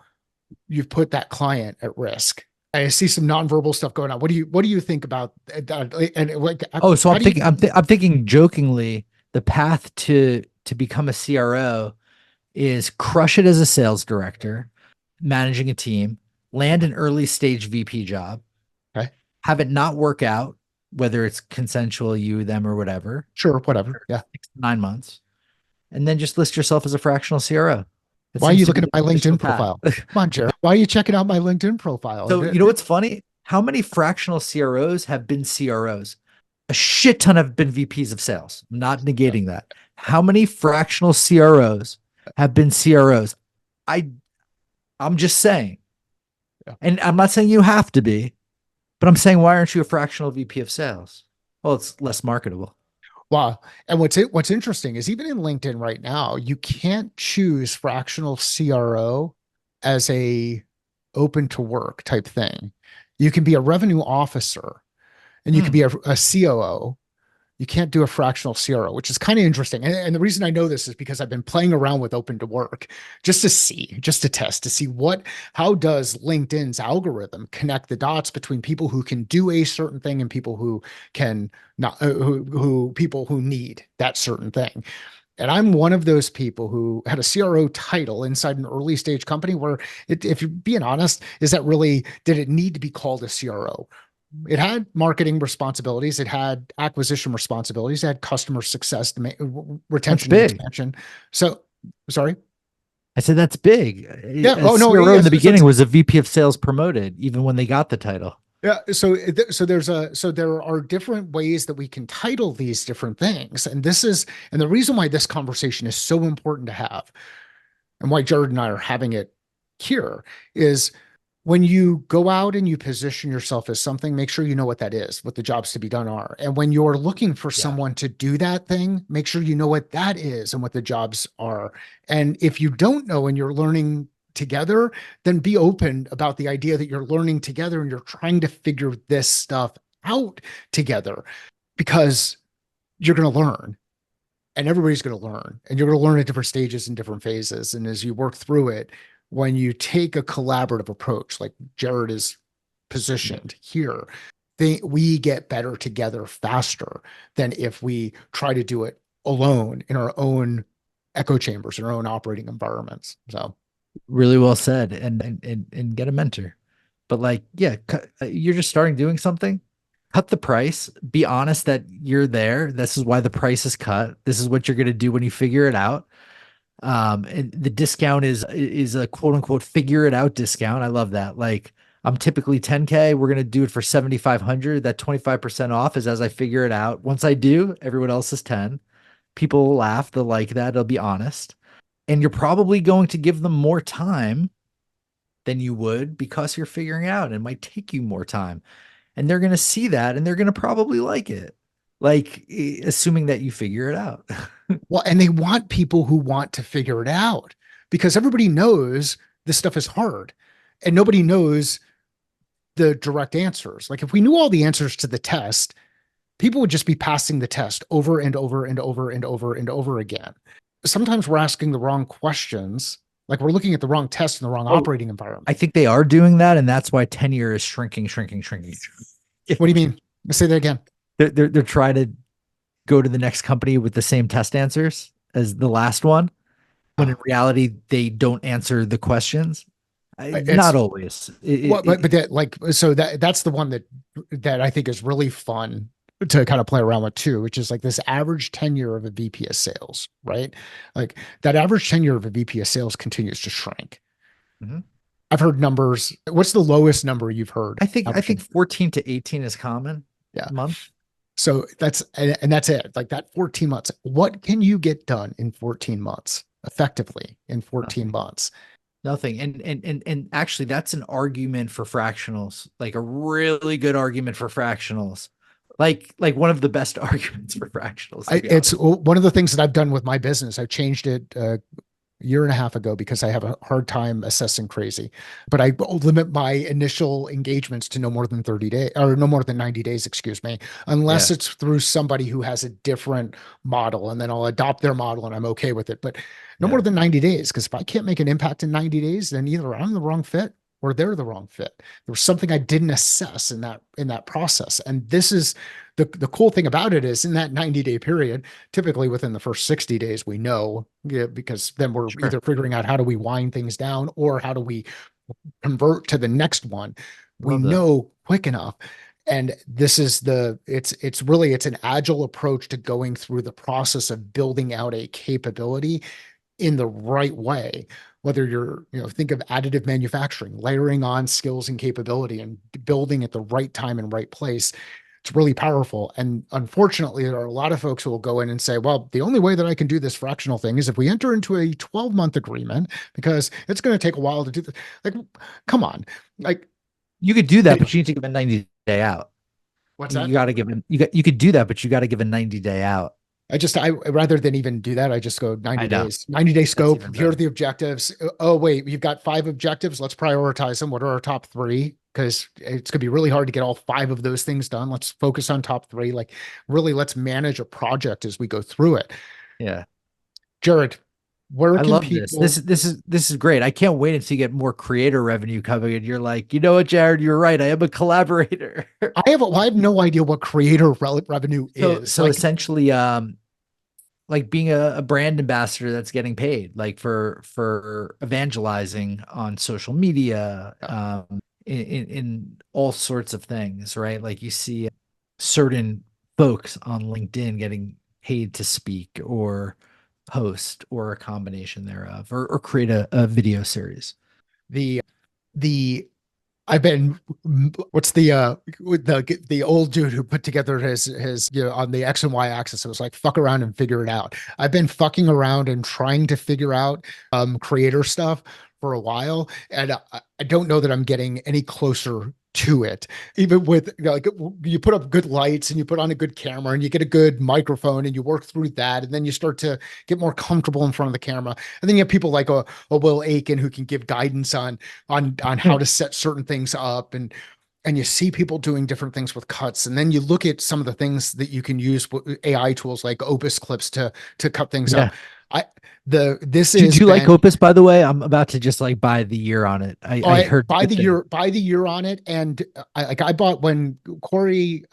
you've put that client at risk. I see some nonverbal stuff going on. What do you think about that? And like, Oh, so how do you? I'm thinking jokingly, the path to become a CRO is crush it as a sales director, managing a team, land an early stage VP job, Okay, have it not work out, whether it's consensual, you, them, or whatever, sure, whatever. Yeah. 6 to 9 months, and then just list yourself as a fractional CRO. That Why are seems you to be looking at the my traditional LinkedIn path. profile? Come on, Jared. Why are you checking out my LinkedIn profile? So, you know what's funny? How many fractional CROs have been CROs? A shit ton have been VPs of sales. I'm not negating that. How many fractional CROs have been CROs? I I'm just saying. Yeah. And I'm not saying you have to be, but I'm saying, why aren't you a fractional VP of sales? Well, it's less marketable. Wow. And what's interesting is even in LinkedIn right now, you can't choose fractional CRO as a open to work type thing. You can be a revenue officer and you can Hmm. be a COO. You can't do a fractional CRO, which is kind of interesting. And the reason I know this is because I've been playing around with open to work just to test, to see how does LinkedIn's algorithm connect the dots between people who can do a certain thing and people who can not, people who need that certain thing. And I'm one of those people who had a CRO title inside an early stage company where, if you're being honest, is that really, did it need to be called a CRO? It had marketing responsibilities, it had acquisition responsibilities, it had customer success, That's retention, and big. expansion. So, sorry. I said that's big. Yeah. A Oh no. CRO in Yes. the beginning was a VP of sales promoted, even when they got the title. Yeah. So there are different ways that we can title these different things, and the reason why this conversation is so important to have, and why Jared and I are having it here, is when you go out and you position yourself as something, make sure you know what that is, what the jobs to be done are. And when you're looking for Yeah. someone to do that thing, make sure you know what that is and what the jobs are. And if you don't know and you're learning together, then be open about the idea that you're learning together and you're trying to figure this stuff out together, because you're going to learn, and everybody's going to learn, and you're going to learn at different stages and different phases. And as you work through it, when you take a collaborative approach like Jared is Yep. positioned here, we get better together faster than if we try to do it alone in our own echo chambers, in our own operating environments. So Really well said. And get a mentor. But like, yeah, you're just starting doing something. Cut the price. Be honest that you're there. This is why the price is cut. This is what you're going to do when you figure it out. And the discount is a quote unquote figure it out discount. I love that. Like I'm typically 10K. We're gonna do it for 7,500. That 25% off is as I figure it out. Once I do, everyone else is 10. People will laugh. They'll like that. They'll be honest. And you're probably going to give them more time than you would because you're figuring it out. It might take you more time. And they're gonna see that and they're gonna probably like it. Like assuming that you figure it out. well, and they want people who want to figure it out, because everybody knows this stuff is hard and nobody knows the direct answers. Like if we knew all the answers to the test, people would just be passing the test over and over and over and over and over again. Sometimes we're asking the wrong questions, like we're looking at the wrong test in the wrong Oh, operating environment. I think they are doing that, and that's why tenure is shrinking, shrinking, shrinking. What do you mean? Say that again. They're trying to go to the next company with the same test answers as the last one, when in Oh, reality they don't answer the questions. Not it's always. what, but that, like, so that's the one that I think is really fun to kind of play around with too, which is like this average tenure of a VP of sales, right? Like that average tenure of a VP of sales continues to shrink. Mhm. I've heard numbers. What's the lowest number you've heard? I think 14 to 18 is common Yeah. month. So and that's it. Like that 14 months. What can you get done in 14 months effectively in 14 Nothing. months? Nothing. And actually that's an argument for fractionals, like a really good argument for fractionals. Like one of the best arguments for fractionals, to be It's honest. one of the things that I've done with my business. I've changed it year and a half ago because I have a hard time assessing crazy. But I limit my initial engagements to no more than 30 days, or no more than 90 days, excuse me, unless Yeah, it's through somebody who has a different model, and then I'll adopt their model and I'm okay with it. But no more yeah, than 90 days, because if I can't make an impact in 90 days, then either I'm the wrong fit or they're the wrong fit. There was something I didn't assess in that process. And this is the cool thing about it, is in that 90-day period, typically within the first 60 days, we know, yeah, because then we're sure. either figuring out how do we wind things down or how do we convert to the next one. We Love that. know quick enough. And this is it's an agile approach to going through the process of building out a capability in the right way. Whether think of additive manufacturing, layering on skills and capability and building at the right time and right place. It's really powerful. And unfortunately, there are a lot of folks who will go in and say, well, the only way that I can do this fractional thing is if we enter into a 12-month agreement, because it's going to take a while to do this. Like, come on. Like, You could do that, but you need to give a 90-day out. what's You that? got to give him, you could do that, but you got to give a 90-day out. I rather than even do that, I just go I 90 know. days, 90-day That's scope. even Here are better. the objectives. Oh, wait, you've got 5 objectives. Let's prioritize them. What are our top three? Because it's going to be really hard to get all 5 of those things done. Let's focus on top three. Like, really, let's manage a project as we go through it. Yeah. Jared, where I can love this. This people? is this is this is great. I can't wait until you get more creator revenue coming and you're like, you know what, Jared, you're right. I am a collaborator. I have no idea what creator revenue So is. so Like, essentially like being a brand ambassador that's getting paid, like for evangelizing on social media, Yeah. in all sorts of things, right? Like you see certain folks on LinkedIn getting paid to speak or host or a combination thereof, or create a video series. The the I've been what's the old dude who put together his on the X and Y axis. It was like fuck around and figure it out. I've been fucking around and trying to figure out creator stuff for a while, and I don't know that I'm getting any closer to it. Even with like you put up good lights and you put on a good camera and you get a good microphone and you work through that, and then you start to get more comfortable in front of the camera. And then you have people like a Will Aiken who can give guidance on how to set certain things up, and you see people doing different things with cuts, and then you look at some of the things that you can use with AI tools like Opus clips to cut things Yeah. up. I the this Do has you like been Opus, by the way? I'm about to just like buy the year on it. I I heard good things. buy the year on it, and I bought when Corey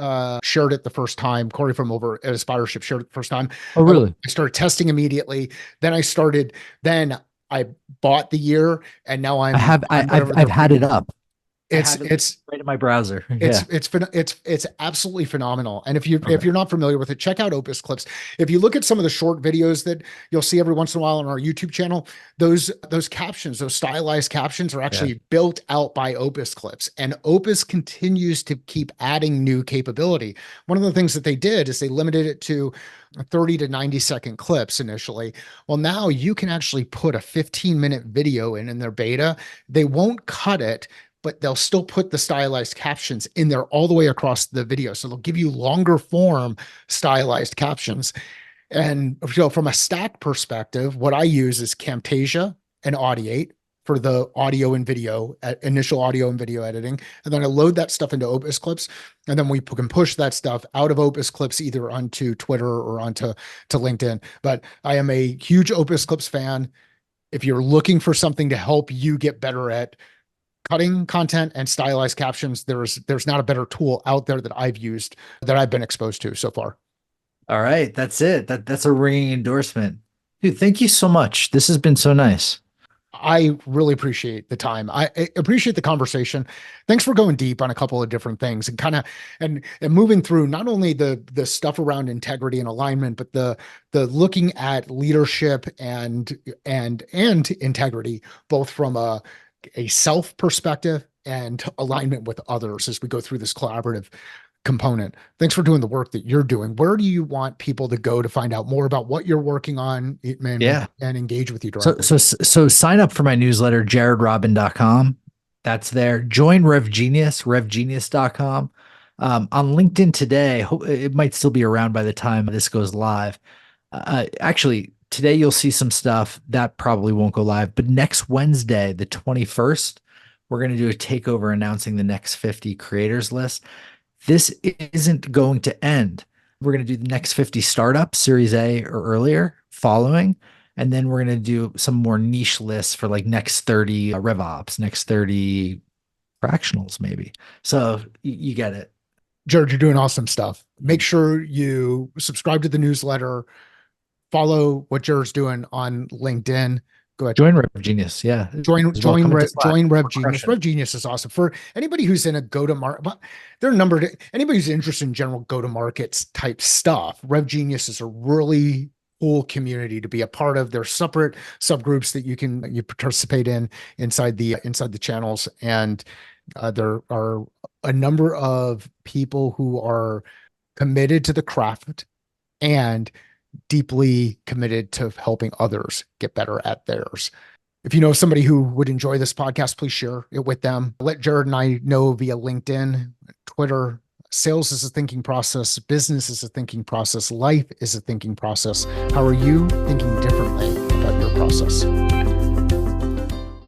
shared it the first time. Corey from over at Aspireship shared it the first time. Oh, really? I started testing immediately. Then I started. Then I bought the year, and now I I'm have I, on I've whatever I've their had it premium. up. I It's have it it's right in my browser. Yeah. it's absolutely phenomenal. And if Okay. you're not familiar with it, check out Opus Clips. If you look at some of the short videos that you'll see every once in a while on our YouTube channel, those captions, those stylized captions are Yeah. actually built out by Opus Clips. And Opus continues to keep adding new capability. One of the things that they did is they limited it to 30 to 90-second clips initially. Well, now you can actually put a 15-minute video in their beta. They won't cut it, but they'll still put the stylized captions in there all the way across the video. So they'll give you longer form stylized captions. And so from a stack perspective, what I use is Camtasia and Audiate for the audio and video, initial audio and video editing. And then I load that stuff into Opus Clips. And then we can push that stuff out of Opus Clips either onto Twitter or onto LinkedIn. But I am a huge Opus Clips fan. If you're looking for something to help you get better at cutting content and stylized captions, there's not a better tool out there that I've used that I've been exposed to so far. All right. That's it. That's a ringing endorsement. Dude, thank you so much. This has been so nice. I really appreciate the time. I appreciate the conversation. Thanks for going deep on a couple of different things and kind of and moving through not only the stuff around integrity and alignment, but the looking at leadership and integrity, both from a self perspective and alignment with others as we go through this collaborative component. Thanks for doing the work that you're doing. Where do you want people to go to find out more about what you're working on Yeah. and engage with you So directly? so sign up for my newsletter, jaredrobin.com. That's there. Join RevGenius, revgenius.com. On LinkedIn today, it might still be around by the time this goes live. Actually, today you'll see some stuff that probably won't go live, but next Wednesday, the 21st, we're going to do a takeover announcing the next 50 creators list. This isn't going to end. We're going to do the next 50 startups, Series A or earlier, following. And then we're going to do some more niche lists for like next 30 RevOps, next 30 fractionals, maybe. So you get it. Jared, you're doing awesome stuff. Make sure you subscribe to the newsletter, follow what Jared's doing on LinkedIn. Go ahead. Join RevGenius. Yeah. As well. Come into Slack. Join We're RevGenius. crushing it. RevGenius is awesome for anybody who's in a go to market. There are a number of anybody who's interested in general go to markets type stuff. RevGenius is a really cool community to be a part of. There's separate subgroups that you participate in inside the channels, and there are a number of people who are committed to the craft and deeply committed to helping others get better at theirs. If you know somebody who would enjoy this podcast, please share it with them. Let Jared and I know via LinkedIn, Twitter. Sales is a thinking process. Business is a thinking process. Life is a thinking process. How are you thinking differently about your process?